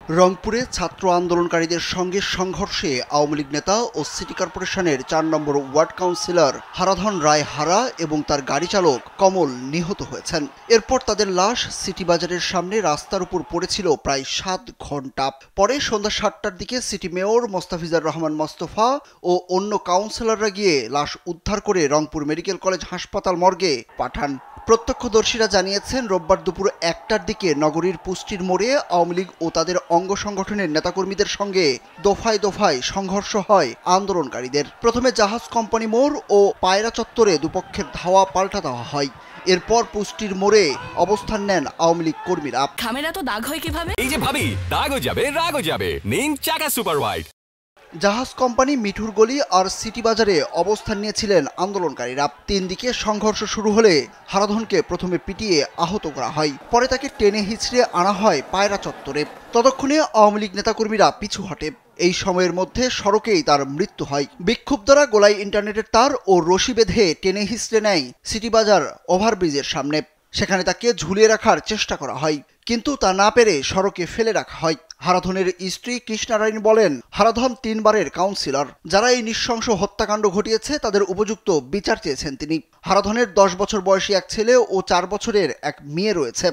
রংপুরে ছাত্র আন্দোলনকারীদের সঙ্গে সংঘর্ষে আওয়ামী লীগ নেতা ও সিটি কর্পোরেশনের ৪ নম্বর ওয়ার্ড কাউন্সিলর হারাধন রায় হারা এবং তার গাড়ি চালক কমল নিহত হয়েছেন। এরপর তাদের লাশ সিটি বাজারের সামনে রাস্তার উপর পড়েছিল প্রায় ৭ ঘন্টা। পরে সন্ধ্যা ৭টার দিকে সিটি মেয়র মোস্তাফিজুর রহমান মোস্তফা ও অন্য কাউন্সিলররা গিয়ে লাশ উদ্ধার করে রংপুর মেডিকেল কলেজ হাসপাতাল মর্গে পাঠান। প্রত্যক্ষদর্শীরা জানিয়েছেন, রোববার দুপুর ১টার দিকে নগরীর পুষ্টির মোড়ে আওয়ামী লীগ ও তাদের অঙ্গ সংগঠনের নেতাকর্মীদের সঙ্গে দফায় দফায় সংঘর্ষ হয় আন্দোলনকারীদের। প্রথমে জাহাজ কোম্পানি মোড় ও পায়রা চত্বরে দুপক্ষের ধাওয়া পাল্টা দেওয়া হয়। এরপর পুষ্টির মোড়ে অবস্থান নেন আওয়ামী লীগ কর্মীরা। খামেরা তো দাগ হয় কিভাবে? এই যে ভাবি, দাগও যাবে রাগও যাবে, নিন চাকা সুপার হোয়াইট। জাহাজ কোম্পানি মিঠুর গলি আর সিটি বাজারে অবস্থান নিয়েছিলেন আন্দোলনকারীরা। ৩ দিকে সংঘর্ষ শুরু হলে হারাধনকে প্রথমে পিটিয়ে আহত করা হয়, পরে তাকে টেনে হিঁচড়ে আনা হয় পায়রা চত্বরে। ততক্ষণে আওয়ামী লীগ নেতাকর্মীরা পিছু হটে। এই সময়ের মধ্যে সড়কেই তার মৃত্যু হয়। বিক্ষুব্ধরা গোলায় ইন্টারনেটের তার ও রশি বেঁধে টেনে হিঁচড়ে নেয় সিটি বাজার ওভারব্রিজের সামনে। সেখানে তাকে ঝুলিয়ে রাখার চেষ্টা করা হয়, কিন্তু তা না পেরে সড়কে ফেলে রাখা হয়। হারাধনের স্ত্রী কৃষ্ণারানী বলেন, হারাধন ৩ বারের কাউন্সিলর। যারা এই নৃশংস হত্যাকাণ্ড ঘটিয়েছে তাদের উপযুক্ত বিচার চেয়েছেন তিনি। হারাধনের ১০ বছর বয়সী এক ছেলে ও ৪ বছরের এক মেয়ে রয়েছে।